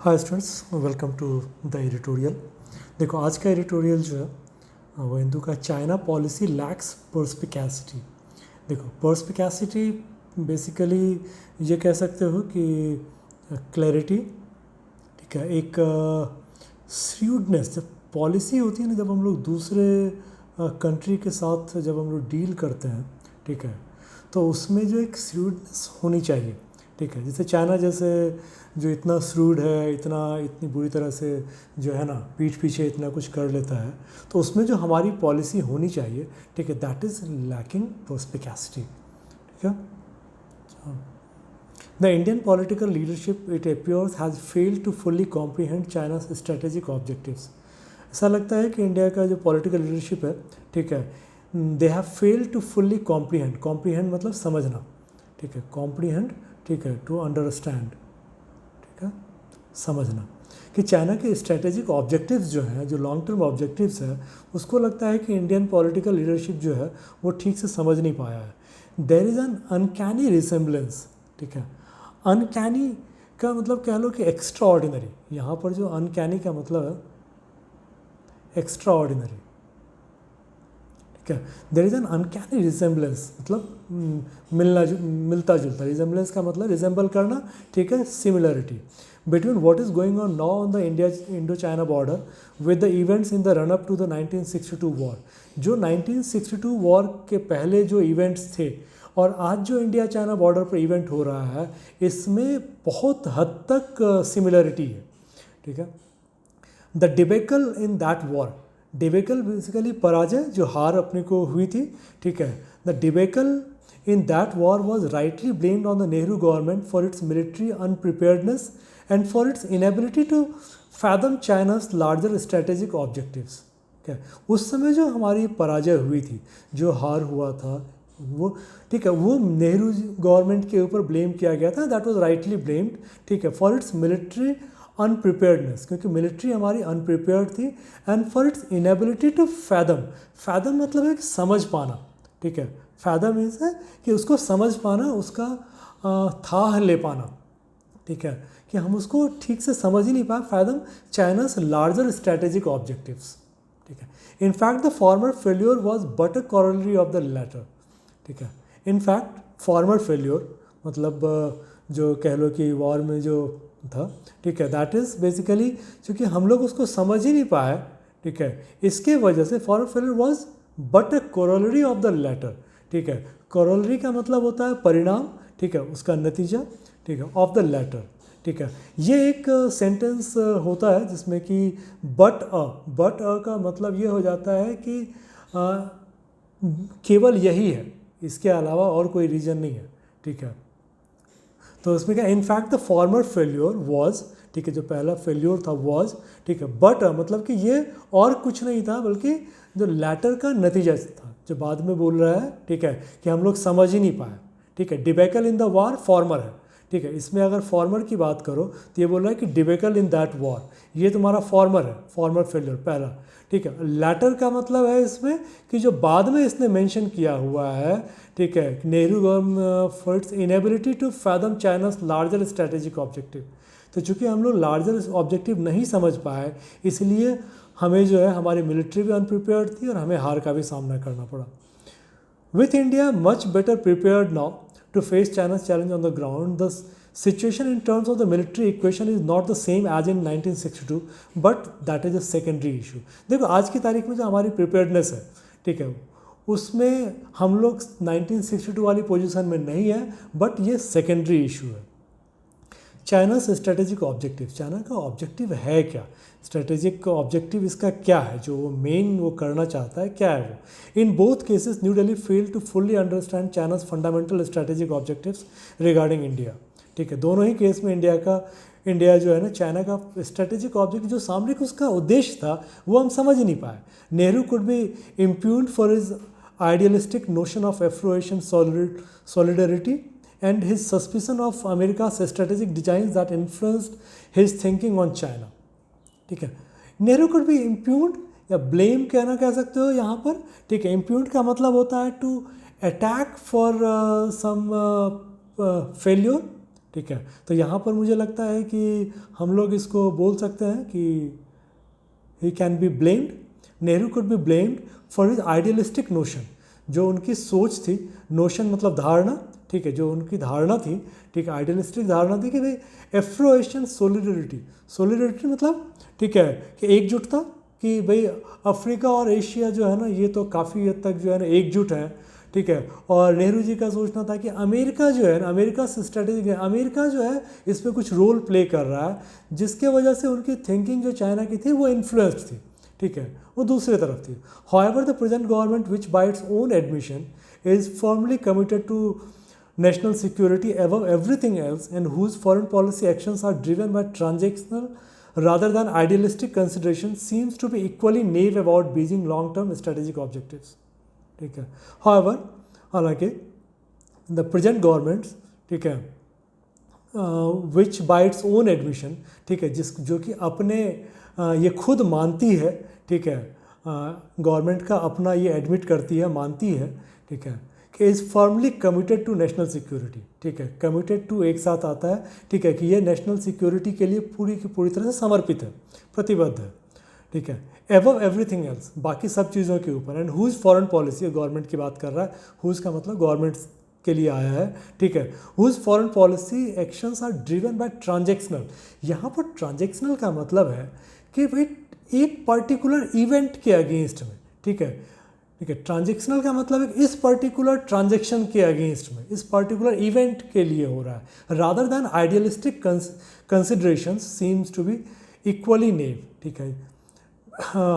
Hi students, welcome to the editorial. देखो, आज का एडिटोरियल जो है वो हिंदू का चाइना पॉलिसी लैक्स पर्सपिकैसिटी। देखो, पर्सपिकैसिटी बेसिकली ये कह सकते हो कि क्लैरिटी, ठीक है, एक श्रूडनेस। जब पॉलिसी होती है ना, जब हम लोग दूसरे कंट्री के साथ जब हम लोग डील करते हैं, ठीक है, तो उसमें जो एक श्रूडनेस होनी चाहिए, ठीक है। जैसे चाइना जैसे जो इतना श्रूड है, इतनी बुरी तरह से जो है ना पीठ पीछे इतना कुछ कर लेता है, तो उसमें जो हमारी पॉलिसी होनी चाहिए, ठीक है, दैट इज़ लैकिंग पर्सपिकैसिटी, ठीक है। The Indian political leadership, it appears has failed to fully comprehend China's strategic objectives. ऐसा लगता है कि इंडिया का जो पॉलिटिकल लीडरशिप है, ठीक है, they have failed to fully comprehend. Comprehend मतलब समझना, ठीक है, कॉम्प्रीहेंड, ठीक है, टू अंडरस्टैंड, ठीक है, समझना कि चाइना के स्ट्रेटेजिक ऑब्जेक्टिव्स जो हैं, जो लॉन्ग टर्म ऑब्जेक्टिव्स हैं, उसको लगता है कि इंडियन पॉलिटिकल लीडरशिप जो है वो ठीक से समझ नहीं पाया है। There is an uncanny resemblance, ठीक है। अनकैनी का मतलब कह लो कि एक्स्ट्रा ऑर्डिनरी। यहाँ पर जो अनकैनी का मतलब है एक्स्ट्रा ऑर्डिनरी, ठीक है। There is an uncanny resemblance मतलब मिलता जुलता। रिसेम्बलेंस का मतलब रिजेंबल करना, ठीक है, similarity between what is going on now on the Indo China border with the events in the run up to the 1962 war. जो 1962 वॉर के पहले जो इवेंट्स थे और आज जो इंडिया चाइना बॉर्डर पर इवेंट हो रहा है, इसमें बहुत हद तक सिमिलरिटी है, ठीक है। The debacle in that war, debacle basically पराजय, जो हार अपने को हुई थी, ठीक है। The debacle in that war was rightly blamed on the Nehru government for its military unpreparedness and for its inability to fathom China's larger strategic objectives. Okay. उस समय जो हमारी पराजय हुई थी, जो हार हुआ था, वो ठीक है, वो नेहरू गवर्नमेंट के ऊपर ब्लेम किया गया था। दैट वाज राइटली ब्लेम्ड, ठीक है, फॉर इट्स मिलिट्री अनप्रिपेयर्डनेस, क्योंकि मिलिट्री हमारी अनप्रिपेयर्ड थी, and for its inability to fathom. Fathom मतलब है कि समझ पाना, ठीक है। फैदम मीन्स है कि उसको समझ पाना, उसका थाह ले पाना, ठीक है, कि हम उसको ठीक से समझ ही नहीं पाए। Fathom China's larger strategic objectives, ठीक है। In fact the former failure was but a corollary of the latter, ठीक है। इनफैक्ट फॉर्मर फेल्योर मतलब जो कह लो कि वॉर में जो था, ठीक है, दैट इज़ बेसिकली चूँकि हम लोग उसको समझ ही नहीं पाए, ठीक है, इसके वजह से former failure was but a corollary of the latter, ठीक है। कॉरलरी का मतलब होता है परिणाम, ठीक है, उसका नतीजा, ठीक है, ऑफ द लेटर, ठीक है। ये एक सेंटेंस होता है जिसमें कि बट अ का मतलब ये हो जाता है कि केवल यही है, इसके अलावा और कोई रीज़न नहीं है, ठीक है। तो उसमें क्या, in fact the former failure was, ठीक है, जो पहला फेल्योर था वॉज, ठीक है, बट मतलब कि ये और कुछ नहीं था बल्कि जो लैटर का नतीजा था, जो बाद में बोल रहा है, ठीक है, कि हम लोग समझ ही नहीं पाए, ठीक है। Debacle in the war farmer है, ठीक है। इसमें अगर फॉर्मर की बात करो तो ये बोल रहा है कि डिबेकल इन दैट वॉर, ये तुम्हारा फॉर्मर है, फॉर्मर फेल्योर पहला, ठीक है। लैटर का मतलब है इसमें कि जो बाद में इसने मेंशन किया हुआ है, ठीक है, Nehru government for its inability to fathom China's larger strategic objective. तो चूंकि हम लोग लार्जर ऑब्जेक्टिव नहीं समझ पाए, इसलिए हमें जो है हमारी मिलिट्री भी अनप्रिपेयर्ड थी और हमें हार का भी सामना करना पड़ा। With India much better prepared now to face China's challenge on the ground, the situation in terms of the military equation is not the same as in 1962, but that is a secondary issue. देखो, आज की तारीख में जो हमारी preparedness है, ठीक है, उसमें हम लोग 1962 वाली पोजीशन में नहीं है, बट ये सेकेंडरी इशू है। चाइना से स्ट्रेटेजिक ऑब्जेक्टिव, चाइना का ऑब्जेक्टिव है क्या, स्ट्रेटेजिक ऑब्जेक्टिव इसका क्या है, जो वो मेन वो करना चाहता है, क्या है वो। In both cases New Delhi fail to fully understand China's fundamental strategic objectives regarding India, ठीक है। दोनों ही केस में इंडिया जो है ना, चाइना का स्ट्रेटेजिक ऑब्जेक्ट जो सामरिक उसका उद्देश्य था, वो हम समझ ही नहीं पाए। Nehru could be इम्प्यून्ड for his idealistic notion of Afro Asian solidarity and his suspicion of America's strategic designs that influenced his thinking on China, ठीक है। नेहरू could be impugned या ब्लेम कहना कह सकते हो यहाँ पर, ठीक है। इम्प्यून्ड का मतलब होता है to attack for some failure, ठीक है। तो यहाँ पर मुझे लगता है कि हम लोग इसको बोल सकते हैं कि he can be blamed, Nehru could be blamed for his idealistic notion, जो उनकी सोच थी, नोशन मतलब धारणा, ठीक है, जो उनकी धारणा थी, ठीक है, आइडियलिस्टिक धारणा थी कि भाई एफ्रो एशियन सोलिडरिटी, सोलिडरिटी मतलब ठीक है कि एकजुटता, कि भाई अफ्रीका और एशिया जो है ना ये तो काफ़ी हद तक जो है ना एकजुट है, ठीक है। और नेहरू जी का सोचना था कि अमेरिका जो है ना, अमेरिका से स्ट्रेटेजिक है, अमेरिका जो है इस पर कुछ रोल प्ले कर रहा है, जिसके वजह से उनकी थिंकिंग जो चाइना की थी वो इन्फ्लुएंस्ड थी, ठीक है, वो दूसरी तरफ थी। However the present government which by its own admission is firmly committed to national security above everything else, and whose foreign policy actions are driven by transactional rather than idealistic considerations, seems to be equally naive about Beijing long-term strategic objectives. ठीक है। However, हालांकि the present governments, ठीक है, which by its own admission, ठीक है, जो कि अपने ये खुद मानती है, ठीक है, गवर्नमेंट का अपना ये एडमिट करती है, मानती है, ठीक है, कि is firmly committed to national security, ठीक है, कमिटेड टू एक साथ आता है, ठीक है, कि ये नेशनल सिक्योरिटी के लिए पूरी की पूरी तरह से समर्पित है, प्रतिबद्ध है, ठीक है, एबव एवरीथिंग एल्स, बाकी सब चीज़ों के ऊपर। And whose foreign policy, government की बात कर रहा है, हुज का मतलब गवर्नमेंट के लिए आया है, ठीक है, whose foreign policy actions are driven by transactional. यहाँ पर ट्रांजेक्शनल का मतलब है कि भाई एक पर्टिकुलर इवेंट के अगेंस्ट में, ठीक है, ठीक है, ट्रांजेक्शनल का मतलब है इस पर्टिकुलर ट्रांजेक्शन के अगेंस्ट में, इस पर्टिकुलर इवेंट के लिए हो रहा है, rather than idealistic consideration seems to be equally naive, ठीक है,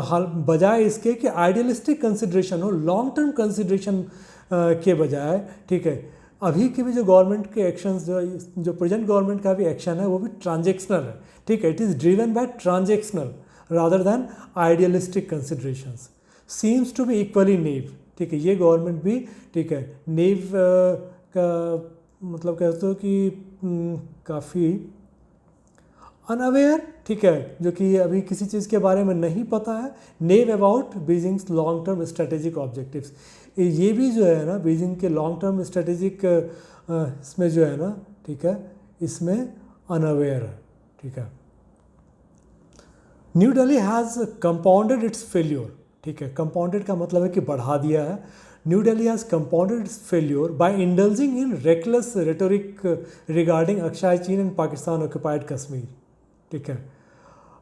हाल बजाय इसके कि आइडियलिस्टिक कंसिडरेशन हो, लॉन्ग टर्म कंसिडरेशन के बजाय, ठीक है, अभी के भी जो गवर्नमेंट के एक्शंस, जो प्रेजेंट गवर्नमेंट का भी एक्शन है वो भी ट्रांजेक्शनल है, ठीक है, it is driven by transactional rather than idealistic considerations, seems to be equally naive, ठीक है, ये गवर्नमेंट भी, ठीक है, नेव का मतलब कहते हो कि काफ़ी अनअवेयर, ठीक है, जो कि अभी किसी चीज़ के बारे में नहीं पता है, naive about Beijing's long term strategic objectives, ये भी जो है ना बीजिंग के लॉन्ग टर्म स्ट्रेटेजिक इसमें जो है ना, ठीक है, इसमें अनअवेयर है, ठीक है। New Delhi has compounded its failure, ठीक है, कंपाउंडेड का मतलब है कि बढ़ा दिया है, New Delhi has compounded its failure by indulging in reckless rhetoric regarding Aksai Chin and Pakistan occupied Kashmir, ठीक है।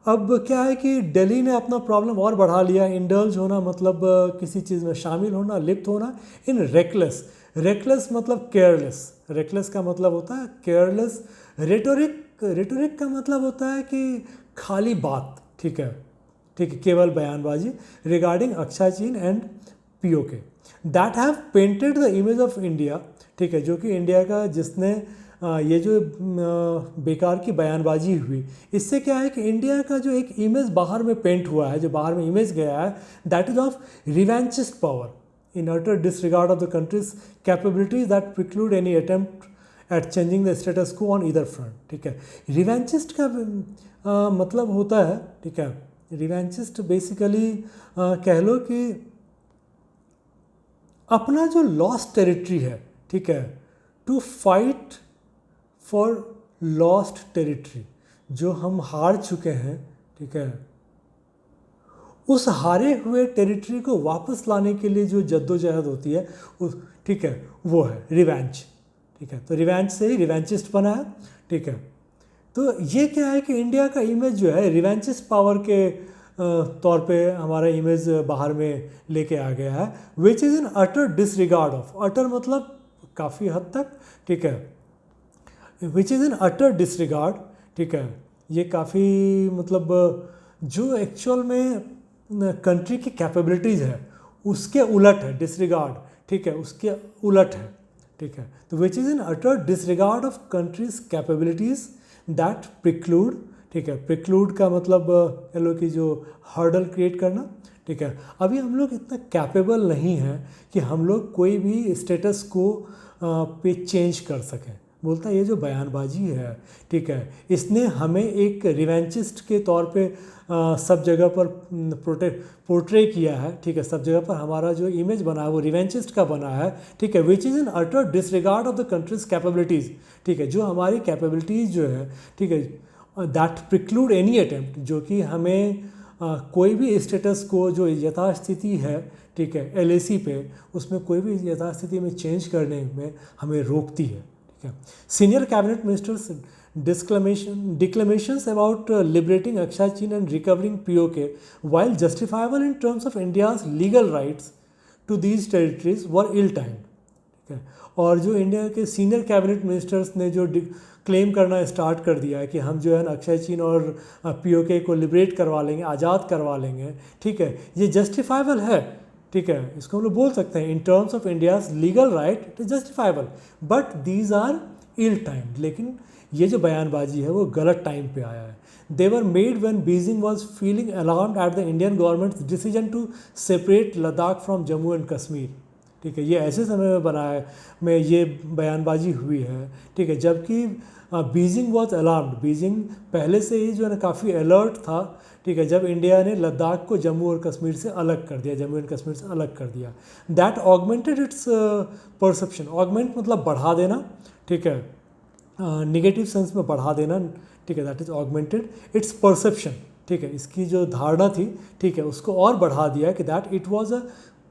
अब क्या है कि दिल्ली ने अपना प्रॉब्लम और बढ़ा लिया, इंडल्ज होना मतलब किसी चीज़ में शामिल होना, लिप्त होना, इन रेकलेस, रेकलेस मतलब केयरलेस, रेकलेस का मतलब होता है केयरलेस, रेटोरिक, रेटोरिक का मतलब होता है कि खाली बात, ठीक है, ठीक है, केवल बयानबाजी, regarding Aksai Chin and PoK, that have painted the image of India, ठीक है, जो कि इंडिया का जिसने ये जो बेकार की बयानबाजी हुई, इससे क्या है कि इंडिया का जो एक इमेज बाहर में पेंट हुआ है, जो बाहर में इमेज गया है, that is of revanchist power in utter disregard of the country's capabilities that preclude any attempt at changing the status quo on either front, ठीक है। रिवेंचिस्ट का मतलब होता है, ठीक है, रिवेंचिस्ट बेसिकली कह लो कि अपना जो लॉस्ट टेरिटरी है, ठीक है, to fight for lost territory, जो हम हार चुके हैं, ठीक है, उस हारे हुए टेरिटरी को वापस लाने के लिए जो जद्दोजहद होती है उस, ठीक है, वो है रिवेंज, ठीक है, तो रिवेंज से ही रिवेंचिस्ट बना है, ठीक है। तो ये क्या है कि इंडिया का इमेज जो है रिवेंचिस्ट पावर के तौर पे हमारा इमेज बाहर में लेके आ गया है, which is in utter disregard of, utter मतलब काफ़ी हद तक, ठीक है, which is in utter disregard, ठीक है, ये काफ़ी मतलब जो एक्चुअल में कंट्री की कैपेबिलिटीज़ है उसके उलट है, डिसरिगार्ड, ठीक है, उसके उलट है, ठीक है, तो विच is in utter disregard of countries capabilities that preclude, ठीक है, प्रिक्लूड का मतलब कह लो कि जो हर्डल क्रिएट करना, ठीक है, अभी हम लोग इतना कैपेबल नहीं हैं कि हम लोग कोई भी स्टेटस को पे चेंज कर सकें, बोलता है ये जो बयानबाजी है, ठीक है, इसने हमें एक रिवेंचिस्ट के तौर पे सब जगह पर पोर्ट्रे किया है, ठीक है, सब जगह पर हमारा जो इमेज बना है वो रिवेंचिस्ट का बना है, ठीक है, which is in utter disregard of the countries capabilities, ठीक है, जो हमारी कैपेबिलिटीज़ जो है, ठीक है, दैट प्रिक्लूड एनी अटेम्प्ट, जो कि हमें कोई भी स्टेटस को जो यथास्थिति है, ठीक है, एलएसी पे, उसमें कोई भी यथास्थिति में चेंज करने में हमें रोकती है, ठीक है। Senior cabinet ministers declamations about liberating Akshay Chin and recovering POK, while justifiable in terms of India's legal rights to these territories, were ill-timed, ठीक है। और जो इंडिया के सीनियर कैबिनेट मिनिस्टर्स ने जो क्लेम करना स्टार्ट कर दिया है कि हम जो है ना अक्षय चीन और पीओके को लिबरेट करवा लेंगे, आज़ाद करवा लेंगे, ठीक है, ये जस्टिफाइबल है, ठीक है, इसको हम लोग बोल सकते हैं in terms of India's legal right it is justifiable, but these are ill timed. लेकिन ये जो बयानबाजी है वो गलत टाइम पे आया है। They were made when Beijing was feeling alarmed at the Indian government's decision to separate Ladakh from Jammu and Kashmir, ठीक है, ये ऐसे समय में बनाया में ये बयानबाजी हुई है, ठीक है, जबकि बीजिंग वॉज अलार्म्ड, बीजिंग पहले से ही जो है ना काफ़ी अलर्ट था, ठीक है, जब इंडिया ने लद्दाख को जम्मू और कश्मीर से अलग कर दिया, जम्मू एंड कश्मीर से अलग कर दिया। That augmented it's perception, augment मतलब बढ़ा देना, ठीक है, निगेटिव सेंस में बढ़ा देना, ठीक है, that is augmented it's perception, ठीक है, इसकी जो धारणा थी, ठीक है, उसको और बढ़ा दिया कि that it was a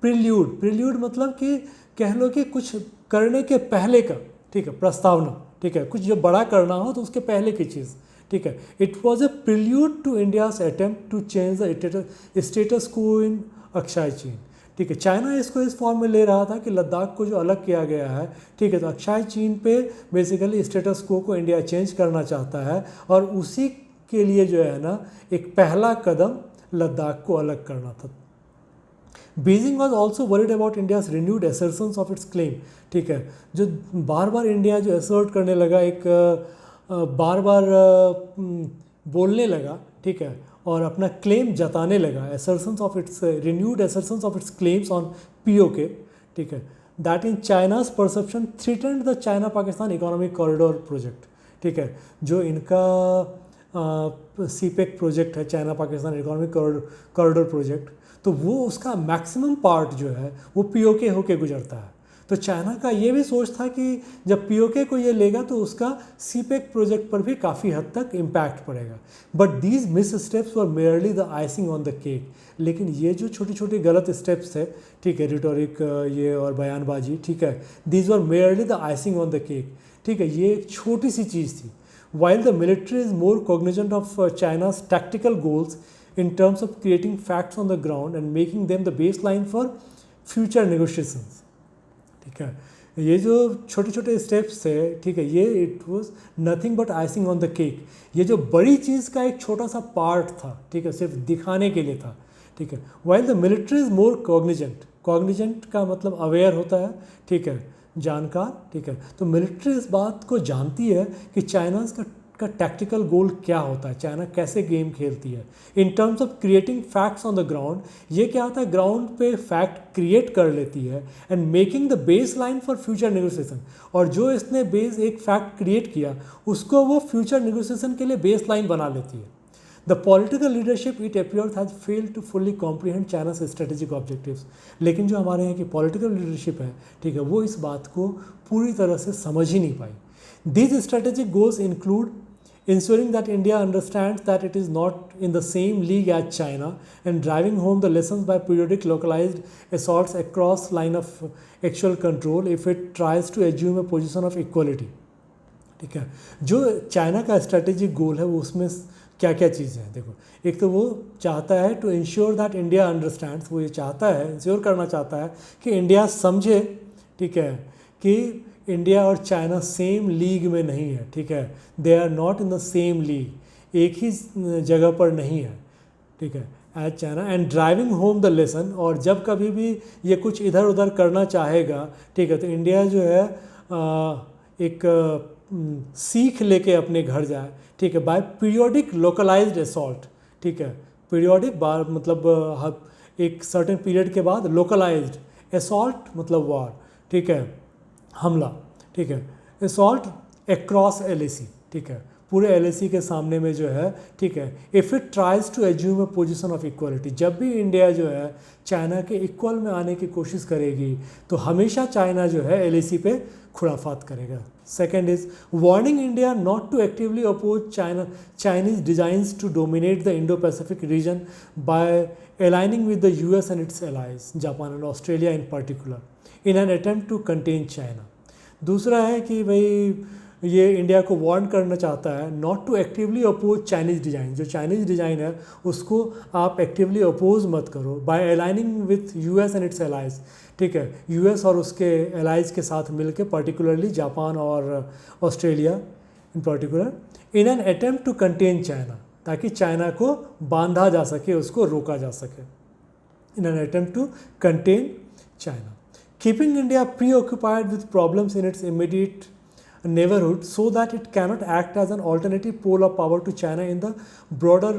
prelude, prelude मतलब कि कह लो कि कुछ करने के पहले का, ठीक है, प्रस्तावना, ठीक है, कुछ जो बड़ा करना हो तो उसके पहले की चीज़, ठीक है, it was a prelude to India's attempt to change the status quo in Akshay चीन, ठीक है। चाइना इसको इस फॉर्म में ले रहा था कि लद्दाख को जो अलग किया गया है, ठीक है, तो अक्षय चीन पे बेसिकली स्टेटस को इंडिया चेंज करना चाहता है, और उसी के लिए जो है ना एक पहला कदम लद्दाख को अलग करना था। Beijing was also worried about India's renewed assertions of its claim, ठीक है, जो बार बार इंडिया जो असर्ट करने लगा, एक बार बार बोलने लगा, ठीक है, और अपना क्लेम जताने लगा, assertions of its renewed assertions of its claims on PoK, ठीक है, that in China's perception threatened the China Pakistan economic corridor project, ठीक है, जो इनका सीपेक प्रोजेक्ट है, China Pakistan economic corridor project, तो वो उसका मैक्सिमम पार्ट जो है वो पीओके होके गुजरता है। तो चाइना का ये भी सोच था कि जब पीओके को ये लेगा तो उसका सीपेक प्रोजेक्ट पर भी काफ़ी हद तक इम्पैक्ट पड़ेगा। But these miss steps were merely the icing on the cake, लेकिन ये जो छोटी छोटी गलत स्टेप्स है, ठीक है, रिटोरिक ये और बयानबाजी, ठीक है, these were merely the icing on the cake, ठीक है, ये एक छोटी सी चीज़ थी। While the military is more Cognizant of China's tactical goals in terms of creating facts on the ground and making them the baseline for future negotiations, ठीक है, ये जो छोटे छोटे स्टेप्स थे, ठीक है, ये it was nothing but icing on the cake, ये जो बड़ी चीज़ का एक छोटा सा पार्ट था, ठीक है, सिर्फ दिखाने के लिए था, ठीक है। While the military is more Cognizant, Cognizant का मतलब अवेयर होता है, ठीक है, जानकार, ठीक है, तो मिलिट्री इस बात को जानती है कि चाइना का टैक्टिकल गोल क्या होता है, चाइना कैसे गेम खेलती है इन terms of creating facts on the ground. ये क्या होता है, ग्राउंड पे फैक्ट क्रिएट कर लेती है and making the base line for future negotiation, और जो इसने बेस एक फैक्ट क्रिएट किया उसको वो फ्यूचर नेगोशिएशन के लिए बेस लाइन बना लेती है। The political leadership it appears has failed to fully comprehend China's strategic objectives, लेकिन जो हमारे यहाँ की पॉलिटिकल लीडरशिप है, ठीक है, वो इस बात को पूरी तरह से समझ ही नहीं पाई। These strategic goals include ensuring that India understands that it is not in the same league as China and driving home the lessons by periodic localized assaults across line of actual control if it tries to assume a position of equality, ठीक है। जो China का strategic गोल है वो उसमें क्या क्या चीज़ें हैं, देखो, एक तो वो चाहता है to ensure that India understands, वो ये चाहता है, इंश्योर करना चाहता है कि इंडिया समझे, ठीक है, कि इंडिया और चाइना सेम लीग में नहीं है, ठीक है, they are not in the same league, एक ही जगह पर नहीं है, ठीक है, as China, and driving home the lesson, और जब कभी भी ये कुछ इधर उधर करना चाहेगा, ठीक है, तो इंडिया जो है एक सीख लेके अपने घर जाए, ठीक है, बाय पीरियोडिक लोकलाइज्ड असॉल्ट, ठीक है, पीरियोडिक बार मतलब एक सर्टेन पीरियड के बाद, लोकलाइज्ड असॉल्ट मतलब वार, ठीक है, हमला, ठीक है, असॉल्ट अक्रॉस LAC, ठीक है, पूरे LAC के सामने में जो है, ठीक है, if it tries to assume a position of equality, जब भी इंडिया जो है चाइना के इक्वल में आने की कोशिश करेगी तो हमेशा चाइना जो है LAC पे खुराफात करेगा। Second is warning India not to actively oppose Chinese designs to dominate the Indo Pacific region by aligning with the US and its allies, Japan and Australia in particular, in an attempt to contain China। दूसरा है कि भाई ये India को warn करना चाहता है not to actively oppose Chinese design, जो चाइनीज़ डिज़ाइन है उसको आप एक्टिवली अपोज मत करो by aligning with US and its allies, ठीक है, US और उसके एलाइज के साथ मिलकर, पर्टिकुलरली जापान और Australia in particular, in an attempt to contain China, ताकि चाइना को बांधा जा सके, उसको रोका जा सके, in an attempt to contain China. Keeping India preoccupied with problems in its immediate neighborhood so that it cannot act as an alternative pole of power to China in the broader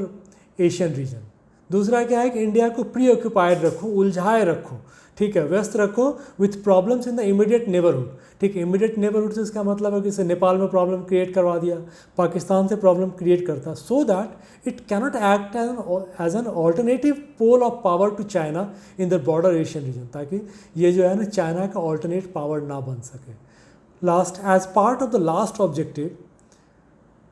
Asian region। दूसरा क्या है कि India को pre occupied रखो, उलझाए रखो, ठीक है, व्यस्त रखो with problems in the immediate neighbourhood, ठीक है, इमीडिएट नेबरहुड से इसका मतलब है कि जैसे नेपाल में प्रॉब्लम क्रिएट करवा दिया, पाकिस्तान से प्रॉब्लम क्रिएट करता, so that it cannot act as an alternative pole of power to China in the broader Asian region, ताकि ये जो है ना चाइना का ऑल्टरनेट पावर ना बन सके। Last, as part of the last objective,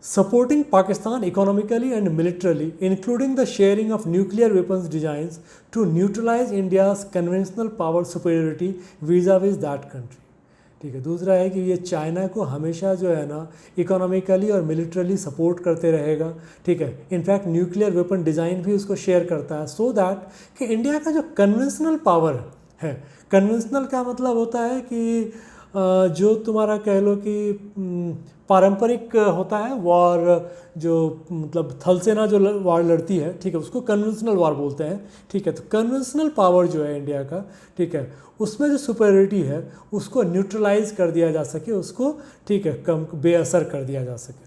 supporting Pakistan economically and militarily, including the sharing of nuclear weapons designs to neutralize India's conventional power superiority vis-a-vis that country। ठीक है, दूसरा है कि ये चाइना को हमेशा जो है ना इकोनॉमिकली और मिलिट्रली सपोर्ट करते रहेगा, ठीक है, इनफैक्ट न्यूक्लियर वेपन डिज़ाइन भी उसको शेयर करता है, सो दैट कि इंडिया का जो कन्वेंशनल पावर है, कन्वेंशनल का मतलब होता है कि जो तुम्हारा कह लो कि पारंपरिक होता है वॉर, जो मतलब थल सेना जो वार लड़ती है, ठीक है, उसको कन्वेंशनल वार बोलते हैं, ठीक है, तो कन्वेंशनल पावर जो है इंडिया का, ठीक है, उसमें जो सुपरियरिटी है उसको न्यूट्रलाइज कर दिया जा सके, उसको, ठीक है, कम बेअसर कर दिया जा सके,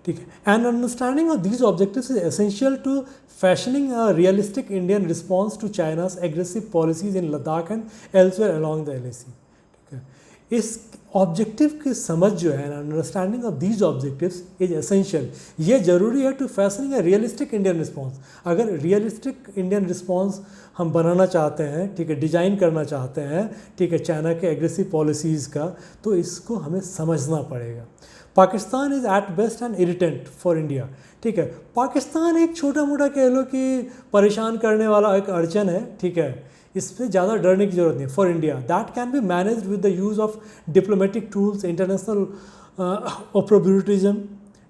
ठीक है। And understanding of these objectives is essential to fashioning a realistic Indian response to China's aggressive policies in Ladakh and elsewhere along the LAC। इस ऑब्जेक्टिव की समझ जो है ना, understanding of these objectives is essential, ये जरूरी है to fashioning a realistic Indian response. अगर रियलिस्टिक इंडियन रिस्पॉन्स हम बनाना चाहते हैं, ठीक है, डिजाइन करना चाहते हैं, ठीक है, चाइना के एग्रेसिव पॉलिसीज़ का, तो इसको हमें समझना पड़ेगा। Pakistan is at best an irritant for India, ठीक है, पाकिस्तान एक छोटा मोटा कह लो कि परेशान करने वाला एक अड़चन है, ठीक है, इस पर ज़्यादा डरने की जरूरत नहीं। For India that can be managed with the use of diplomatic tools, international opprobrium,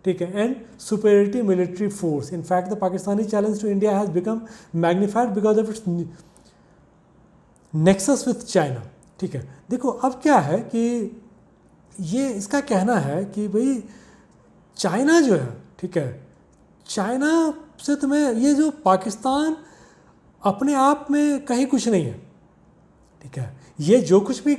ठीक है, and superiority military force. In fact the Pakistani challenge to India has become magnified because of its nexus with China, ठीक है। देखो अब क्या है कि ये इसका कहना है कि भाई चाइना जो है, ठीक है, चाइना से तुम्हें ये जो पाकिस्तान अपने आप में कहीं कुछ नहीं है, ठीक है, ये जो कुछ भी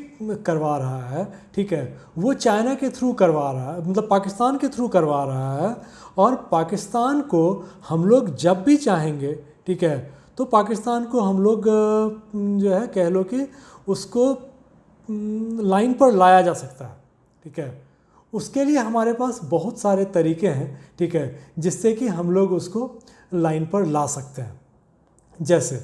करवा रहा है, ठीक है, वो चाइना के थ्रू करवा रहा है, मतलब पाकिस्तान के थ्रू करवा रहा है, और पाकिस्तान को हम लोग जब भी चाहेंगे, ठीक है, तो पाकिस्तान को हम लोग जो है कह लो कि उसको लाइन पर लाया जा सकता है, ठीक है। उसके लिए हमारे पास बहुत सारे तरीके हैं, ठीक है, जिससे कि हम लोग उसको लाइन पर ला सकते हैं। जैसे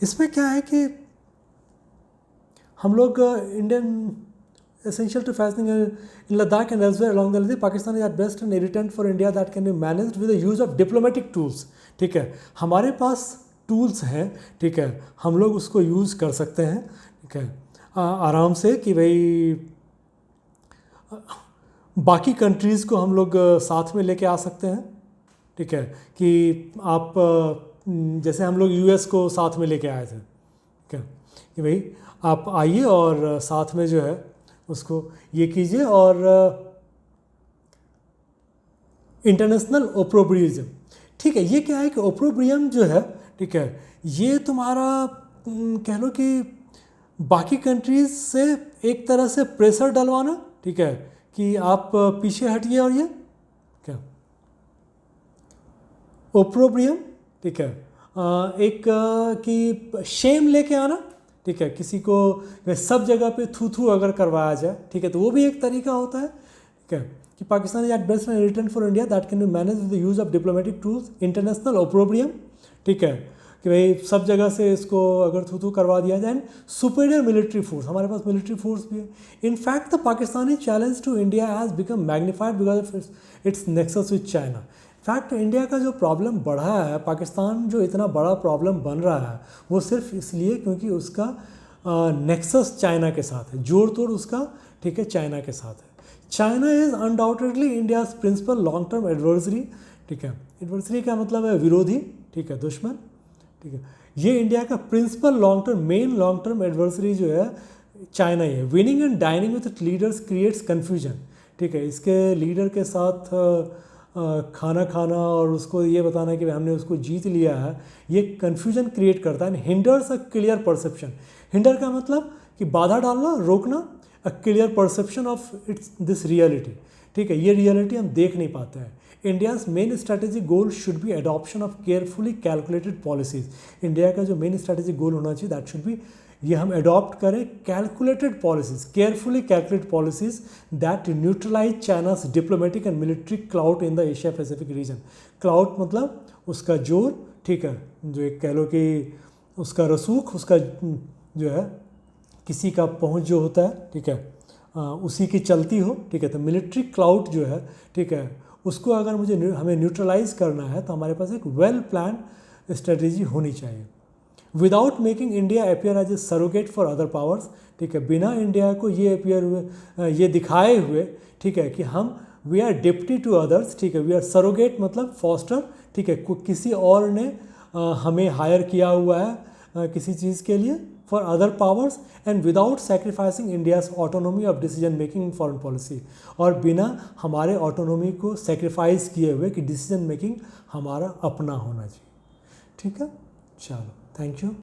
इसमें क्या है कि हम लोग Indian essential to fashioning in Ladakh and elsewhere along the LAC, Pakistan is at best an irritant for India that can be managed with the use of diplomatic tools, ठीक है, हमारे पास टूल्स हैं, ठीक है, हम लोग उसको यूज़ कर सकते हैं, ठीक है, आराम से, कि भाई बाकी कंट्रीज़ को हम लोग साथ में लेके आ सकते हैं, ठीक है, कि आप जैसे हम लोग US को साथ में लेके आए थे, ठीक है, कि भाई आप आइए और साथ में जो है उसको ये कीजिए, और इंटरनेशनल ओप्रोब्रियम, ठीक है, ये क्या है कि ओप्रोब्रियम जो है, ठीक है, ये तुम्हारा कह लो कि बाकी कंट्रीज से एक तरह से प्रेशर डलवाना, ठीक है, कि आप पीछे हटिए, और ये क्या ओप्रोब्रियम, ठीक है, एक कि शेम लेके आना, ठीक है, किसी को सब जगह पे थू थू अगर करवाया जाए, ठीक है, तो वो भी एक तरीका होता है, ठीक है, कि Pakistan is at best an irritant for India that can be manage with the use of diplomatic tools international opprobrium, ठीक है, कि भाई सब जगह से इसको अगर थू थू करवा दिया जाए। एंड सुपीरियर मिलिट्री फोर्स, हमारे पास मिलिट्री फोर्स भी है। In fact the Pakistani challenge to India has become magnified because of its nexus with China. In fact India का जो प्रॉब्लम बढ़ा है, पाकिस्तान जो इतना बड़ा प्रॉब्लम बन रहा है, वो सिर्फ इसलिए क्योंकि उसका नेक्सस चाइना के साथ है, जोड़ तोड़ उसका, ठीक है, चाइना के साथ है। China is undoubtedly India's principal long term adversary, ठीक है, एडवर्सरी का मतलब है विरोधी, ठीक है, दुश्मन, ठीक है, ये इंडिया का principal long term, main long term adversary जो है चाइना ही है। Wining and dining with its leaders creates confusion, ठीक है, इसके लीडर के साथ खाना खाना और उसको ये बताना कि हमने उसको जीत लिया है, ये कन्फ्यूजन क्रिएट करता है। Hinders a clear perception, hinder का मतलब कि बाधा डालना, रोकना, a clear perception of its this reality, ठीक है, ये रियलिटी हम देख नहीं पाते हैं। India's main strategic goal should be adoption of carefully calculated policies. India का जो मेन स्ट्रैटेजिक गोल होना चाहिए दैट शुड बी, ये हम अडॉप्ट करें calculated policies, carefully calculated policies that neutralise China's diplomatic and military clout in the Asia Pacific region. Clout मतलब उसका जोर, ठीक है, जो एक कह लो कि उसका रसूख, उसका जो है किसी का पहुंच जो होता है, ठीक है, उसी की चलती हो, ठीक है, तो मिलिट्री क्लाउड जो है, ठीक है, उसको अगर हमें न्यूट्रलाइज करना है तो हमारे पास एक वेल प्लान स्ट्रेटेजी होनी चाहिए। Without making India appear as a surrogate for other powers, ठीक है, बिना इंडिया को ये दिखाए हुए, ठीक है, कि हम we are deputy to others, ठीक है, वी आर सरोगेट मतलब फॉस्टर, ठीक है, किसी और ने हमें हायर किया हुआ है किसी चीज़ के लिए for other powers, and without sacrificing India's autonomy of decision making in foreign policy, और बिना हमारे ऑटोनॉमी को सेक्रीफाइस किए हुए कि डिसीजन मेकिंग हमारा अपना होना चाहिए। ठीक है, चलो, थैंक यू।